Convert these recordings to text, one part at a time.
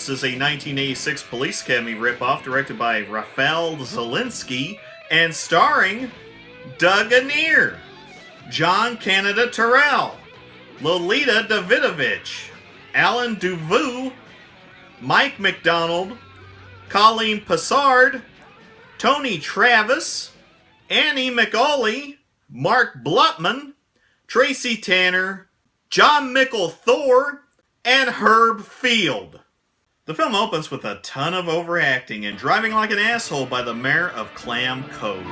Violence is a 1986 Police Academy ripoff directed by Rafal Zielinski and starring Doug Annear, Jon Canada Terrell, Lolita Davidovich, Alan Deveau, Mike MacDonald, Colleen Passard, Tony Travis, Annie McAuley, Mark Blutman, Tracy Tanner, Jon Mikl Thor, and Herb Field. The film opens with a ton of overacting and driving like an asshole by the mayor of Clam Cove.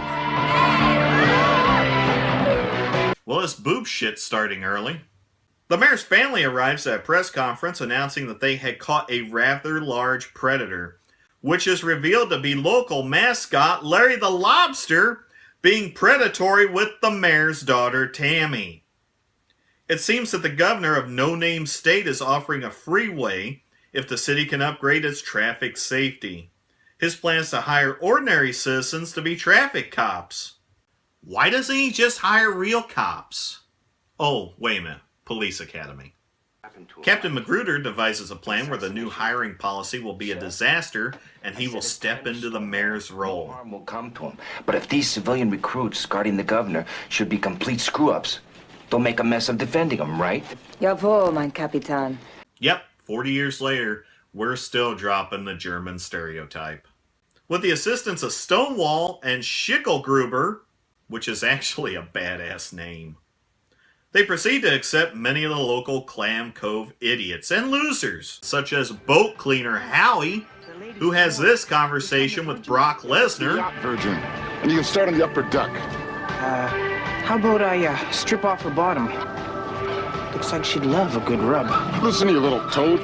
Well, this boob shit's starting early. The mayor's family arrives at a press conference announcing that they had caught a rather large predator, which is revealed to be local mascot Larry the Lobster being predatory with the mayor's daughter Tammy. It seems that the governor of No Name State is offering a freeway if the city can upgrade its traffic safety. His plan is to hire ordinary citizens to be traffic cops. Why doesn't he just hire real cops? Oh, wait a minute. Police Academy. Captain Magruder devises a plan where the new hiring policy will be a disaster and he will step into the mayor's role. No harm will come to him. But if these civilian recruits guarding the governor should be complete screw-ups, they'll make a mess of defending him, right? Jawohl, mein Kapitän. Yep, 40 years later, we're still dropping the German stereotype. With the assistance of Stonewall and Schickelgruber, which is actually a badass name, they proceed to accept many of the local Clam Cove idiots and losers, such as boat cleaner Howie, who has this conversation with Brock Lesnar. Yacht virgin, and you can start on the upper deck. How about I strip off her bottom? Looks like she'd love a good rub. Listen to you, little toad.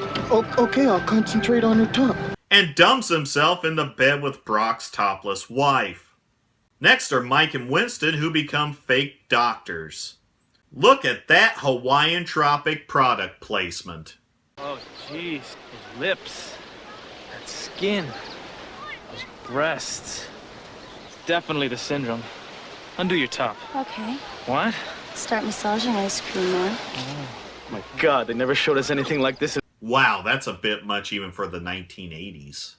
Okay, I'll concentrate on her top. And dumps himself into bed with Brock's topless wife. Next are Mike and Winston, who become fake doctors. Look at that Hawaiian Tropic product placement. Oh, jeez. Those lips. That skin. Those breasts. It's definitely the syndrome. Undo your top. Okay. What? Start massaging ice cream now. Oh, my God. They never showed us anything like this. Wow, that's a bit much even for the 1980s.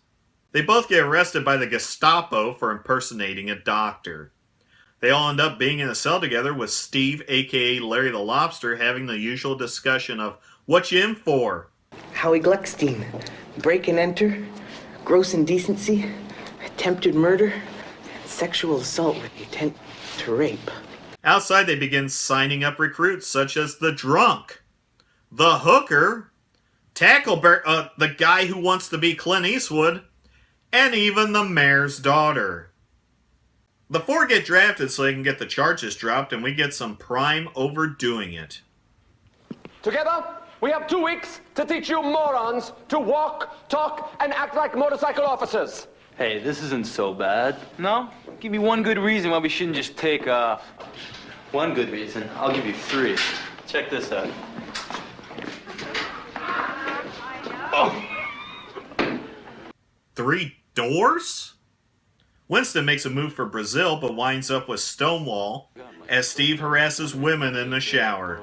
They both get arrested by the Gestapo for impersonating a doctor. They all end up being in a cell together with Steve, aka Larry the Lobster, having the usual discussion of what you in for. Howie Gluckstein. Break and enter, gross indecency, attempted murder, sexual assault with intent to rape. Outside, they begin signing up recruits such as the drunk, the hooker, Tackleberry, the guy who wants to be Clint Eastwood, and even the mayor's daughter. The four get drafted so they can get the charges dropped, and we get some prime overdoing it. Together, we have 2 weeks to teach you morons to walk, talk, and act like motorcycle officers. Hey, this isn't so bad. No? Give me one good reason why we shouldn't just take off. One good reason. I'll give you 3. Check this out. Oh. 3 doors? Winston makes a move for Brazil, but winds up with Stonewall as Steve harasses women in the shower.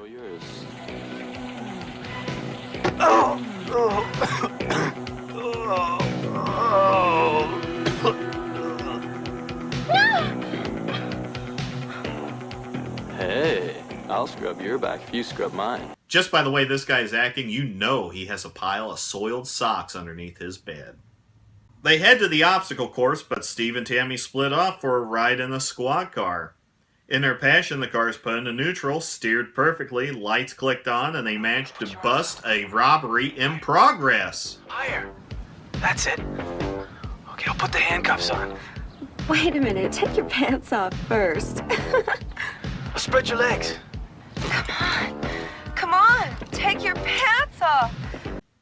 Hey, I'll scrub your back if you scrub mine. Just by the way this guy is acting, you know he has a pile of soiled socks underneath his bed. They head to the obstacle course, but Steve and Tammy split off for a ride in the squad car. In their passion, the car is put into neutral, steered perfectly, lights clicked on, and they managed to bust a robbery in progress. Higher. That's it. Okay, I'll put the handcuffs on. Wait a minute. Take your pants off first. Spread your legs. Come on, take your pants off.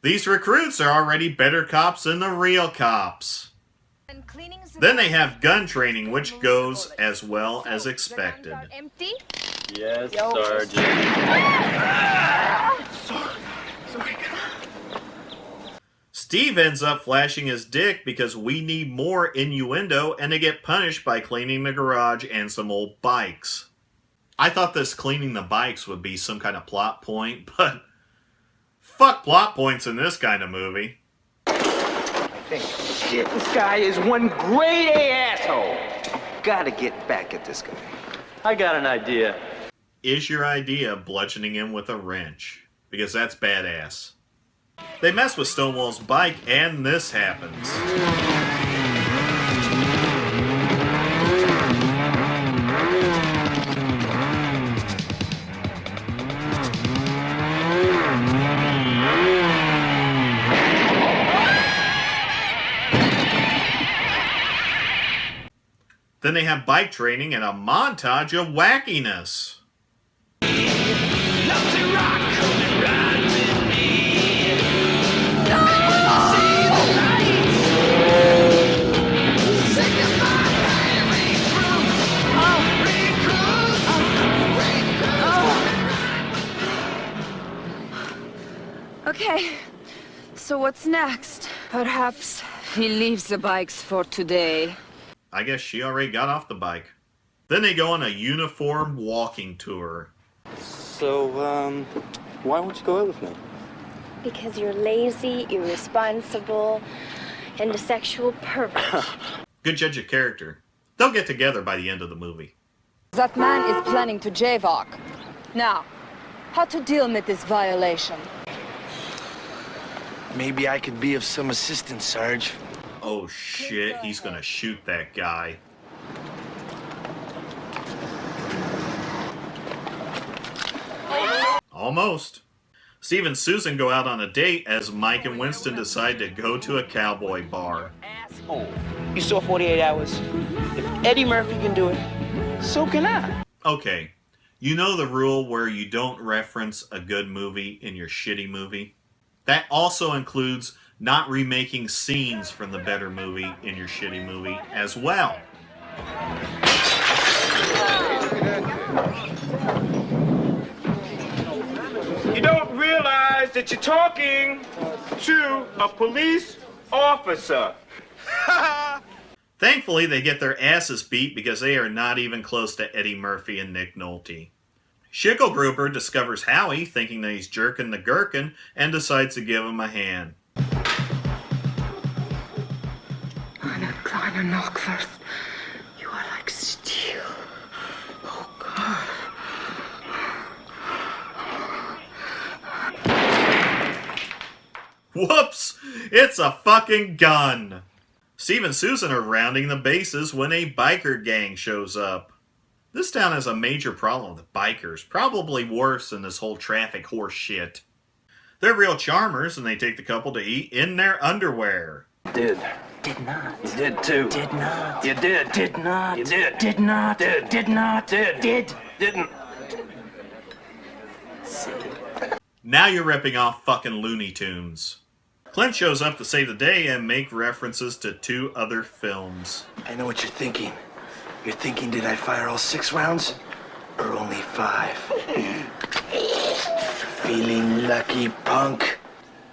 These recruits are already better cops than the real cops. Then they have gun training, which goes as well as expected. Empty? Yes, Sergeant. Sorry. Steve ends up flashing his dick because we need more innuendo, and they get punished by cleaning the garage and some old bikes. I thought this cleaning the bikes would be some kind of plot point, but fuck plot points in this kind of movie. Shit, this guy is one grade A asshole. Gotta get back at this guy. I got an idea. Is your idea bludgeoning him with a wrench? Because that's badass. They mess with Stonewall's bike, and this happens. Then they have bike training and a montage of wackiness. Okay, so what's next? Perhaps he leaves the bikes for today. I guess she already got off the bike. Then they go on a uniformed walking tour. So, why won't you go out with me? Because you're lazy, irresponsible, and a sexual pervert. Good judge of character. They'll get together by the end of the movie. That man is planning to jaywalk. Now, how to deal with this violation? Maybe I could be of some assistance, Sarge. Oh shit, he's gonna shoot that guy. Almost. Steve and Susan go out on a date as Mike and Winston decide to go to a cowboy bar. Asshole. You saw 48 Hours. If Eddie Murphy can do it, so can I. Okay, you know the rule where you don't reference a good movie in your shitty movie? That also includes not remaking scenes from the better movie in your shitty movie as well. You don't realize that you're talking to a police officer. Thankfully, they get their asses beat because they are not even close to Eddie Murphy and Nick Nolte. Schicklgruber discovers Howie, thinking that he's jerking the gherkin, and decides to give him a hand. Eine kleine Knockwurst. You are like steel. Oh, God. Whoops! It's a fucking gun! Steve and Susan are rounding the bases when a biker gang shows up. This town has a major problem with bikers, probably worse than this whole traffic horse shit. They're real charmers, and they take the couple to eat in their underwear. Did. Did not. You did too. Did not. You did. Did not. You did. Did not. Did. Did not. Did. Did. Didn't. Now you're ripping off fucking Looney Tunes. Clint shows up to save the day and make references to 2 other films. I know what you're thinking. You're thinking, did I fire all 6 rounds? Or only 5? Feeling lucky, punk?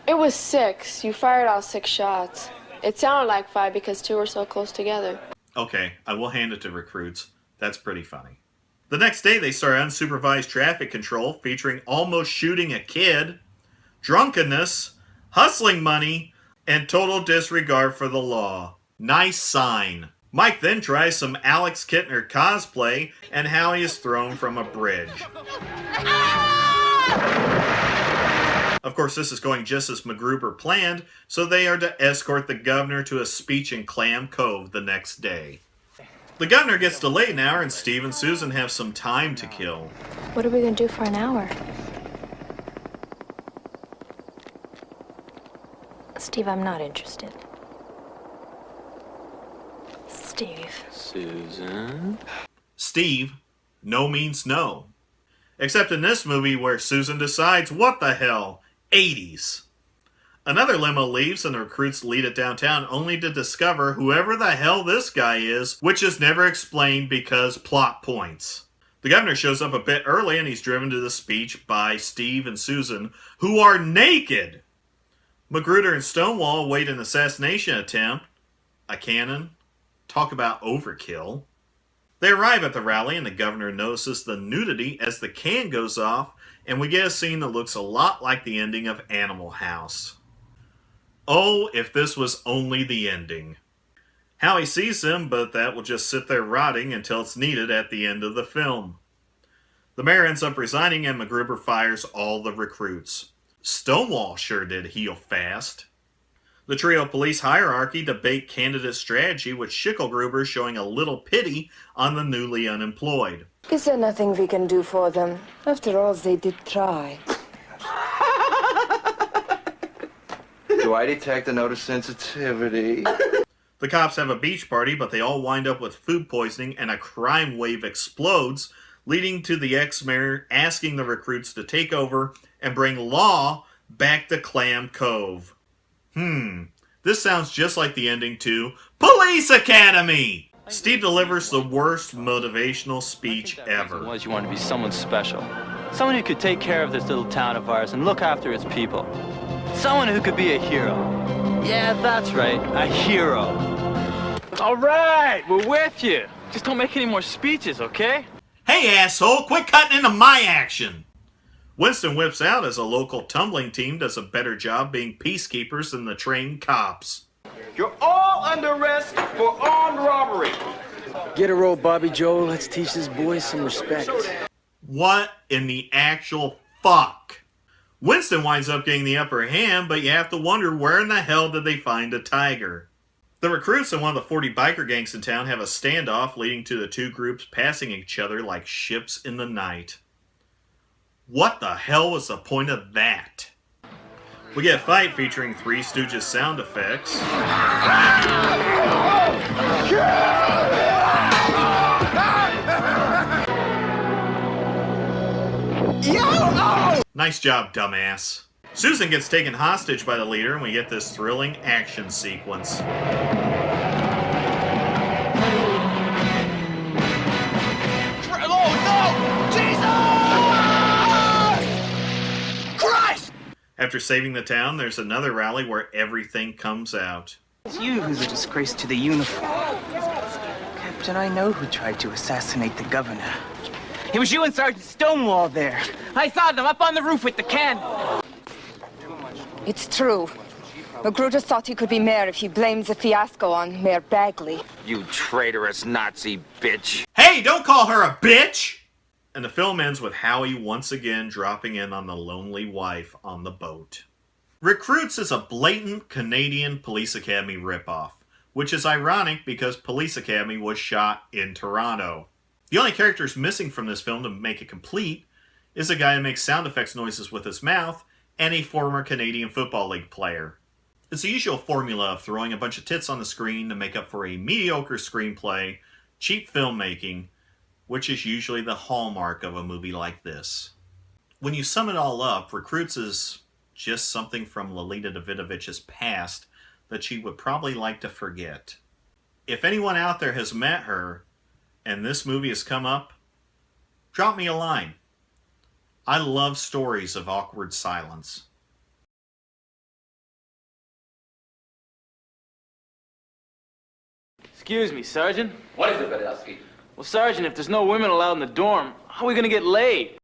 It was 6. You fired all 6 shots. It sounded like 5 because 2 were so close together. Okay, I will hand it to recruits. That's pretty funny. The next day they start unsupervised traffic control featuring almost shooting a kid, drunkenness, hustling money, and total disregard for the law. Nice sign. Mike then tries some Alex Kittner cosplay, and Howie is thrown from a bridge. Of course, this is going just as MacGruber planned, so they are to escort the governor to a speech in Clam Cove the next day. The governor gets delayed an hour, and Steve and Susan have some time to kill. What are we gonna do for an hour? Steve, I'm not interested. Steve. Susan? Steve, no means no. Except in this movie where Susan decides, what the hell, 80s. Another limo leaves and the recruits lead it downtown only to discover whoever the hell this guy is, which is never explained because plot points. The governor shows up a bit early and he's driven to the speech by Steve and Susan, who are naked. Magruder and Stonewall await an assassination attempt. A cannon. Talk about overkill. They arrive at the rally and the governor notices the nudity as the can goes off, and we get a scene that looks a lot like the ending of Animal House. Oh, if this was only the ending. Howie sees him, but that will just sit there rotting until it's needed at the end of the film. The mayor ends up resigning and MacGruber fires all the recruits. Stonewall sure did heal fast. The trio police hierarchy debate candidate strategy, with Schicklgruber showing a little pity on the newly unemployed. Is there nothing we can do for them? After all, they did try. Do I detect a note of sensitivity? The cops have a beach party, but they all wind up with food poisoning and a crime wave explodes, leading to the ex-mayor asking the recruits to take over and bring law back to Clam Cove. This sounds just like the ending to Police Academy! Steve delivers the worst motivational speech ever. Was you want to be someone special. Someone who could take care of this little town of ours and look after its people. Someone who could be a hero. Yeah, that's right, a hero. All right, we're with you. Just don't make any more speeches, okay? Hey, asshole, quit cutting into my action! Winston whips out as a local tumbling team does a better job being peacekeepers than the trained cops. You're all under arrest for armed robbery. Get a roll, Bobby Joe. Let's teach this boy some respect. What in the actual fuck? Winston winds up getting the upper hand, but you have to wonder where in the hell did they find a tiger? The recruits and one of the 40 biker gangs in town have a standoff, leading to the two groups passing each other like ships in the night. What the hell was the point of that? We get a fight featuring Three Stooges sound effects. Nice job, dumbass. Susan gets taken hostage by the leader, and we get this thrilling action sequence. After saving the town, there's another rally where everything comes out. It's you who's a disgrace to the uniform. Captain, I know who tried to assassinate the governor. It was you and Sergeant Stonewall there. I saw them up on the roof with the can. It's true. Magruder thought he could be mayor if he blames the fiasco on Mayor Bagley. You traitorous Nazi bitch. Hey, don't call her a bitch! And the film ends with Howie once again dropping in on the lonely wife on the boat. Recruits is a blatant Canadian Police Academy ripoff, which is ironic because Police Academy was shot in Toronto. The only characters missing from this film to make it complete is a guy who makes sound effects noises with his mouth and a former Canadian Football League player. It's the usual formula of throwing a bunch of tits on the screen to make up for a mediocre screenplay, cheap filmmaking, which is usually the hallmark of a movie like this. When you sum it all up, Recruits is just something from Lolita Davidovich's past that she would probably like to forget. If anyone out there has met her and this movie has come up, drop me a line. I love stories of awkward silence. Excuse me, Sergeant. What is it, Badowski? Well, Sergeant, if there's no women allowed in the dorm, how are we gonna get laid?